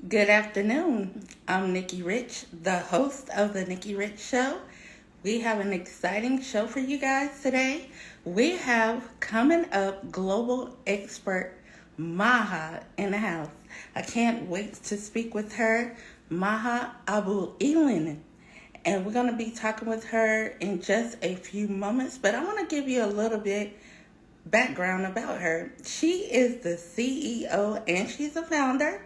Good afternoon. I'm Nikki Rich, the host of The Nikki Rich Show. We have an exciting show for you guys today. We have coming up global expert Maha in the house. I can't wait to speak with her, Maha Abu Elin. And we're going to be talking with her in just a few moments, but I want to give you a little bit background about her. She is the CEO and she's a founder.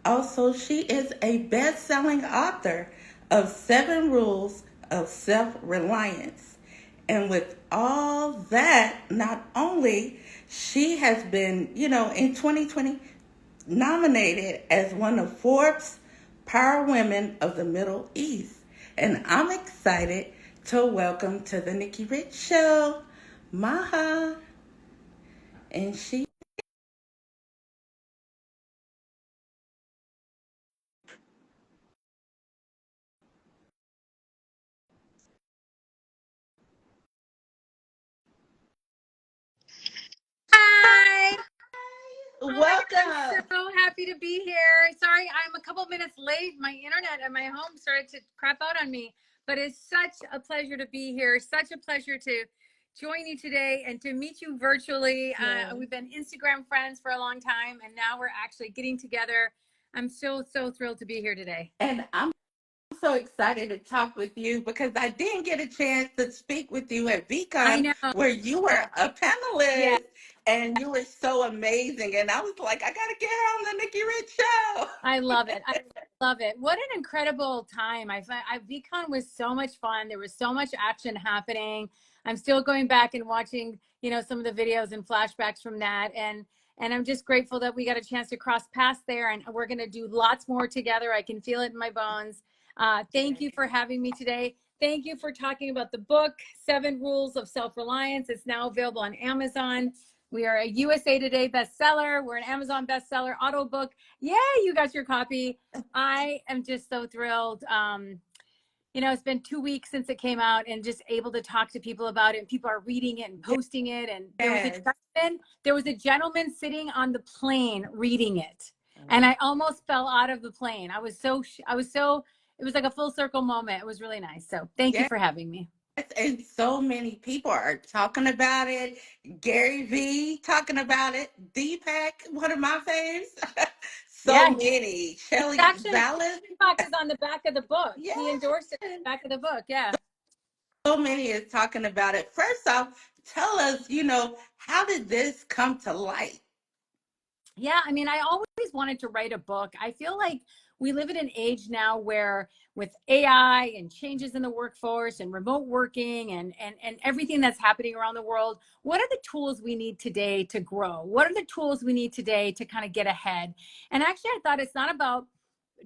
Also, she is a best selling author of Seven Rules of Self Reliance. And with all that, not only she has been, in 2020 nominated as one of Forbes Power Women of the Middle East. And I'm excited to welcome to the Nikki Rich Show, Maha. And she Hi. I'm welcome. so happy to be here. Sorry, I'm a couple minutes late. My internet at my home started to crap out on me, but it's such a pleasure to be here. Such a pleasure to join you today and to meet you virtually. Yes. We've been Instagram friends for a long time, and now we're actually getting together. I'm so thrilled to be here today. And I'm so excited to talk with you because I didn't get a chance to speak with you at I VCon know. where you were a Yeah. panelist and you were so amazing. And I was like, I got to get her on the Nikki Rich show. I love it. I love it. What an incredible time. VCon was so much fun. There was so much action happening. I'm still going back and watching, some of the videos and flashbacks from that. And I'm just grateful that we got a chance to cross paths there, and we're going to do lots more together. I can feel it in my bones. Thank you for having me today. Thank you for talking about the book, Seven Rules of Self-Reliance. It's now available on Amazon. We are a USA Today bestseller. We're an Amazon bestseller, auto book. Yay, you got your copy. I am just so thrilled. It's been 2 weeks since it came out and just able to talk to people about it. And people are reading it and posting it. And Yes. there was a gentleman sitting on the plane reading it. And I almost fell out of the plane. It was like a full circle moment. It was really nice. So thank you Yes. for having me. And so many people are talking about it. Gary V talking about it. Deepak, one of my faves. So Yeah, many. it's Shelly actually, Vallis. Tupac is on the back of the book. He Yes. endorsed it on the back of the book. Yeah. So many is talking about it. First off, tell us, how did this come to light? Yeah, I mean, I always wanted to write a book. I feel like we live in an age now where with AI and changes in the workforce and remote working and everything that's happening around the world, what are the tools we need today to grow? What are the tools we need today to kind of get ahead? And actually, I thought it's not about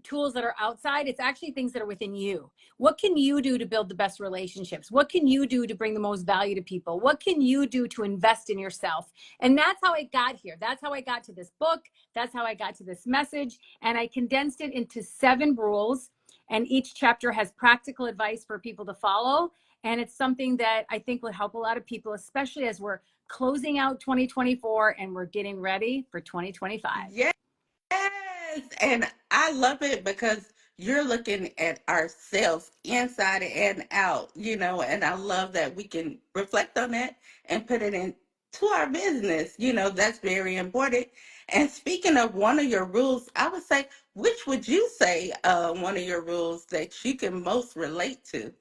tools that are outside, it's actually things that are within you. What can you do to build the best relationships? What can you do to bring the most value to people? What can you do to invest in yourself? And that's how I got here. That's how I got to this book. That's how I got to this message. And I condensed it into 7 rules. And each chapter has practical advice for people to follow. And it's something that I think will help a lot of people, especially as we're closing out 2024 and we're getting ready for 2025. Yes, and I love it because you're looking at ourselves inside and out, and I love that we can reflect on that and put it into our business. That's very important. And speaking of one of your rules, I would say, which would you say one of your rules that you can most relate to?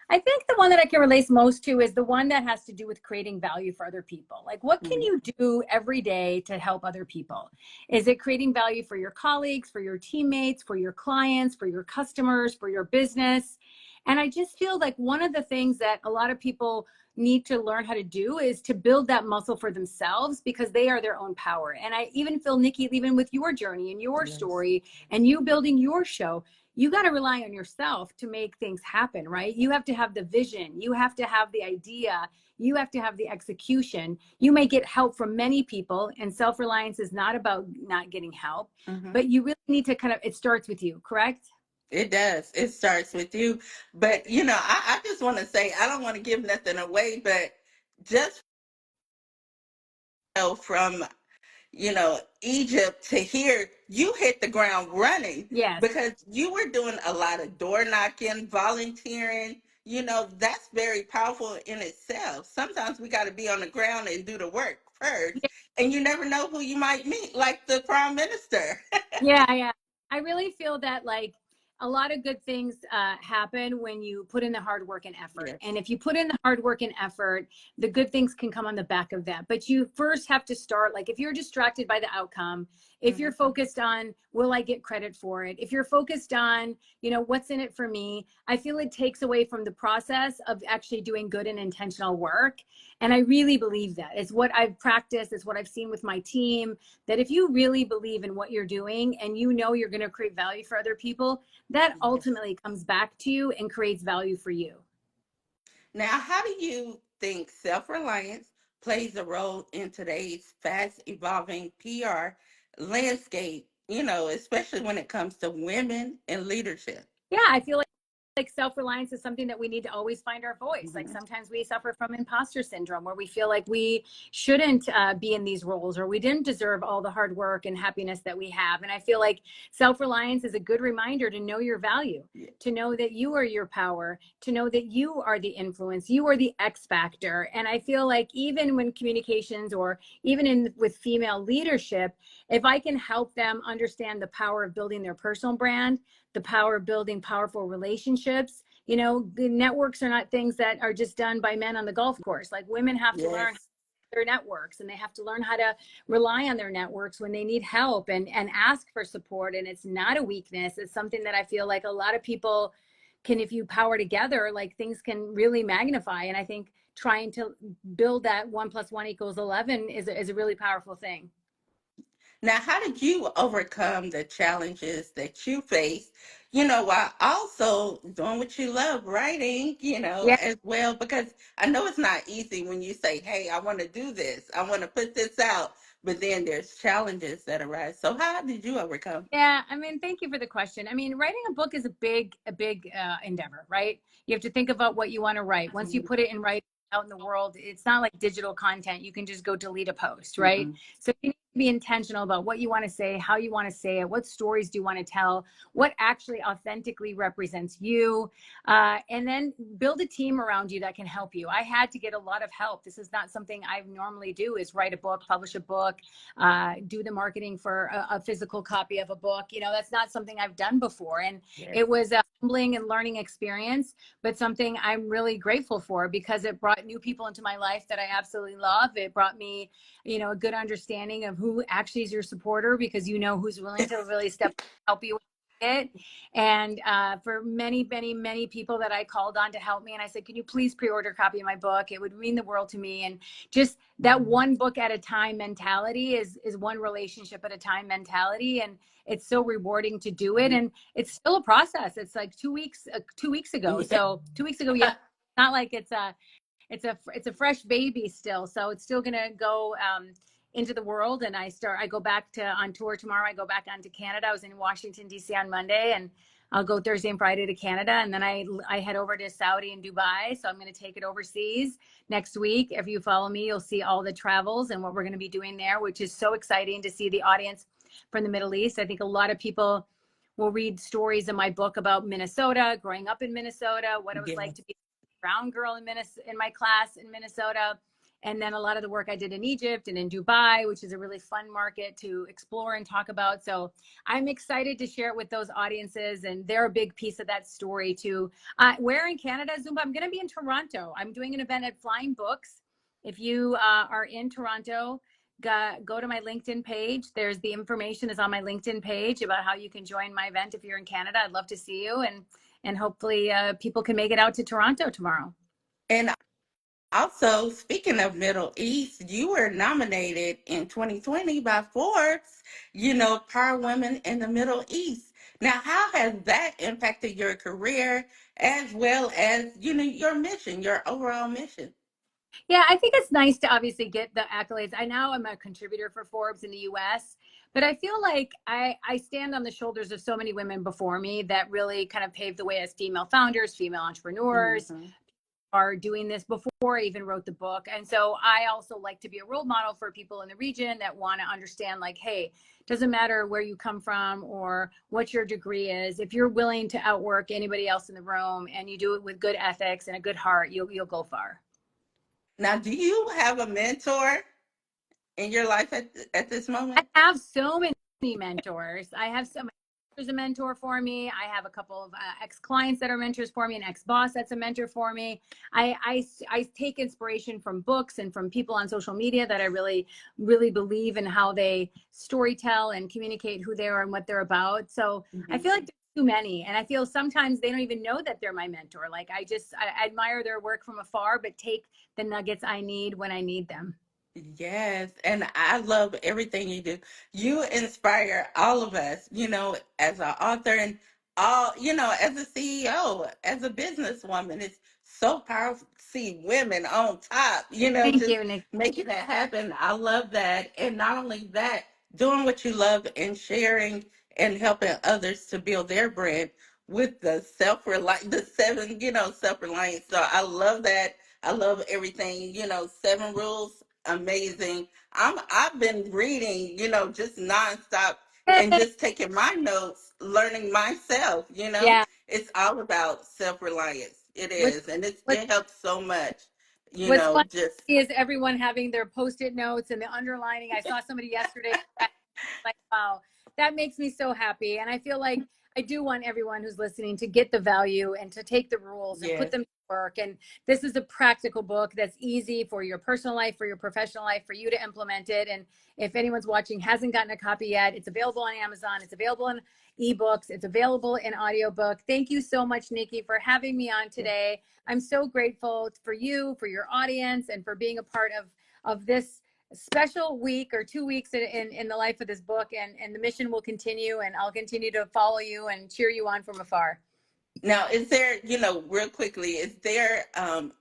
I think the one that I can relate most to is the one that has to do with creating value for other people. Like, what can you do every day to help other people? Is it creating value for your colleagues, for your teammates, for your clients, for your customers, for your business? And I just feel like one of the things that a lot of people need to learn how to do is to build that muscle for themselves because they are their own power. And I even feel, Nikki, even with your journey and your Yes. story and you building your show, you got to rely on yourself to make things happen, right? You have to have the vision. You have to have the idea. You have to have the execution. You may get help from many people, and self-reliance is not about not getting help, Mm-hmm. but you really need to it starts with you, correct? It does. It starts with you. But, I just want to say, I don't want to give nothing away, but just from Egypt to here, you hit the ground running Yes. because you were doing a lot of door knocking, volunteering. That's very powerful in itself. Sometimes we got to be on the ground and do the work first, and you never know who you might meet, like the prime minister. Yeah, yeah. I really feel that like a lot of good things happen when you put in the hard work and effort. Yes. And if you put in the hard work and effort, the good things can come on the back of that. But you first have to start, like if you're distracted by the outcome, if you're Hmm. focused on, will I get credit for it? If you're focused on, what's in it for me, I feel it takes away from the process of actually doing good and intentional work. And I really believe that. It's what I've practiced, it's what I've seen with my team, that if you really believe in what you're doing and you're going to create value for other people, that Yes. ultimately comes back to you and creates value for you. Now, how do you think self reliance plays a role in today's fast evolving PR landscape, especially when it comes to women in leadership? Yeah, I feel like self-reliance is something that we need to always find our voice. Like Hmm. sometimes we suffer from imposter syndrome where we feel like we shouldn't be in these roles, or we didn't deserve all the hard work and happiness that we have. And I feel like self-reliance is a good reminder to know your value, Yeah. to know that you are your power, to know that you are the influence, you are the X factor. And I feel like even when communications, or even in with female leadership, if I can help them understand the power of building their personal brand, the power of building powerful relationships. The networks are not things that are just done by men on the golf course. Like women have to learn Yes. their networks, and they have to learn how to rely on their networks when they need help, and ask for support. And it's not a weakness. It's something that I feel like a lot of people can, if you power together, like things can really magnify. And I think trying to build that 1 + 1 = 11 is a really powerful thing. Now, how did you overcome the challenges that you faced, while also doing what you love, writing, Yeah. as well? Because I know it's not easy when you say, hey, I want to do this, I want to put this out, but then there's challenges that arise. So, how did you overcome? Yeah, I mean, thank you for the question. I mean, writing a book is a big endeavor, right? You have to think about what you want to write. Once you put it in writing out in the world, it's not like digital content. You can just go delete a post, right? Mm-mm. So you need to be intentional about what you want to say, how you want to say it, what stories do you want to tell, what actually authentically represents you, and then build a team around you that can help you. I had to get a lot of help. This is not something I normally do, is write a book, publish a book, do the marketing for a physical copy of a book. That's not something I've done before. And Yes. it was a humbling and learning experience, but something I'm really grateful for, because it brought new people into my life that I absolutely love. It brought me, a good understanding of who actually is your supporter, because who's willing to really step up, help you with it. And for many, many, many people that I called on to help me, and I said, can you please pre-order a copy of my book? It would mean the world to me. And just that one book at a time mentality is one relationship at a time mentality. And it's so rewarding to do it. And it's still a process. It's like 2 weeks ago. Yeah. So 2 weeks ago, yeah, not like it's a fresh baby still. So it's still going to go into the world. And I go back to on tour tomorrow. I go back onto Canada. I was in Washington, D.C. on Monday, and I'll go Thursday and Friday to Canada. And then I head over to Saudi and Dubai. So I'm going to take it overseas next week. If you follow me, you'll see all the travels and what we're going to be doing there, which is so exciting to see the audience from the Middle East. I think a lot of people will read stories in my book about Minnesota, growing up in Minnesota, what it was like to Yes. be a brown girl in my class in Minnesota. And then a lot of the work I did in Egypt and in Dubai, which is a really fun market to explore and talk about. So I'm excited to share it with those audiences, and they're a big piece of that story too. Where in Canada, Zumba? I'm going to be in Toronto. I'm doing an event at Flying Books. If you are in Toronto, go to my LinkedIn page. There's the information is on my LinkedIn page about how you can join my event if you're in Canada. I'd love to see you, and hopefully people can make it out to Toronto tomorrow. And also, speaking of Middle East, you were nominated in 2020 by Forbes, Power Women in the Middle East. Now, how has that impacted your career as well as, your mission, your overall mission? Yeah, I think it's nice to obviously get the accolades. I now am a contributor for Forbes in the US, but I feel like I stand on the shoulders of so many women before me that really kind of paved the way as female founders, female entrepreneurs, Hmm. far doing this before I even wrote the book. And so I also like to be a role model for people in the region that want to understand, like, hey, doesn't matter where you come from or what your degree is. If you're willing to outwork anybody else in the room and you do it with good ethics and a good heart, you'll go far. Now, do you have a mentor in your life at this I moment? have so many mentors. I have so many. There's a mentor for me. I have a couple of ex-clients that are mentors for me, an ex-boss that's a mentor for me. I take inspiration from books and from people on social media that I really, really believe in how they storytell and communicate who they are and what they're about. So I Mhm. feel like there's too many. And I feel sometimes they don't even know that they're my mentor. Like I admire their work from afar, but take the nuggets I need when I need them. Yes, and I love everything you do. You inspire all of us, as an author and as a CEO, as a businesswoman. It's so powerful to see women on top, Thank just you, Nick. making that happen. I love that. And not only that, doing what you love and sharing and helping others to build their brand with the the seven, self-reliance. So I love that. I love everything, seven rules, amazing. I've been reading, just nonstop and just taking my notes, learning myself, Yeah. It's all about self-reliance. It What's is. And what's it helps so much, what's funny just is everyone having their post-it notes and the underlining. I saw somebody yesterday, like, wow, that makes me so happy. And I feel like I do want everyone who's listening to get the value and to take the rules and put yes. them to work. And this is a practical book that's easy for your personal life, for your professional life, for you to implement it. And if anyone's watching hasn't gotten a copy yet, it's available on Amazon. It's available in ebooks. It's available in audiobook. Thank you so much, Nikki, for having me on today. I'm so grateful for you, for your audience, and for being a part of this special week or 2 weeks in the life of this book. And the mission will continue, and I'll continue to follow you and cheer you on from afar. Now, is there, real quickly, is there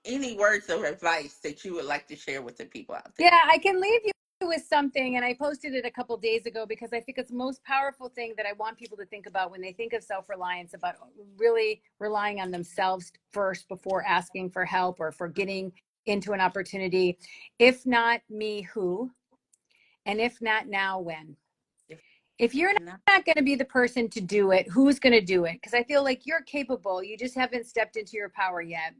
any words of advice that you would like to share with the people out there? Yeah, I can leave you with something, and I posted it a couple days ago because I think it's the most powerful thing that I want people to think about when they think of self-reliance, about really relying on themselves first before asking for help or for getting into an opportunity. If not me, who? And if not now, when? If you're No. not going to be the person to do it, who's going to do it? Because I feel like you're capable. You just haven't stepped into your power yet.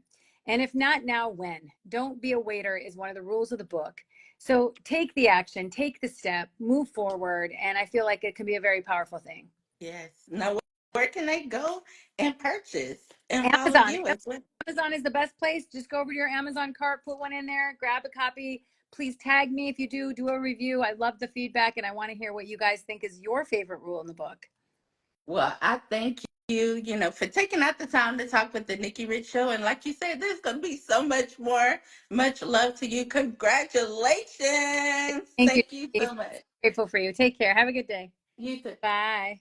And if not now, when? Don't be a waiter is one of the rules of the book. So take the action, take the step, move forward. And I feel like it can be a very powerful thing. Yes. Now, where can they go and purchase and follow Amazon. you as well? Amazon is the best place. Just go over to your Amazon cart, put one in there, grab a copy. Please tag me if you do a review. I love the feedback and I want to hear what you guys think is your favorite rule in the book. Well, I thank you, for taking out the time to talk with the Nikki Rich Show. And like you said, there's going to be so much more. Much love to you. Congratulations. Thank you. Thank you so much. Grateful for you. Take care. Have a good day. You too. Bye.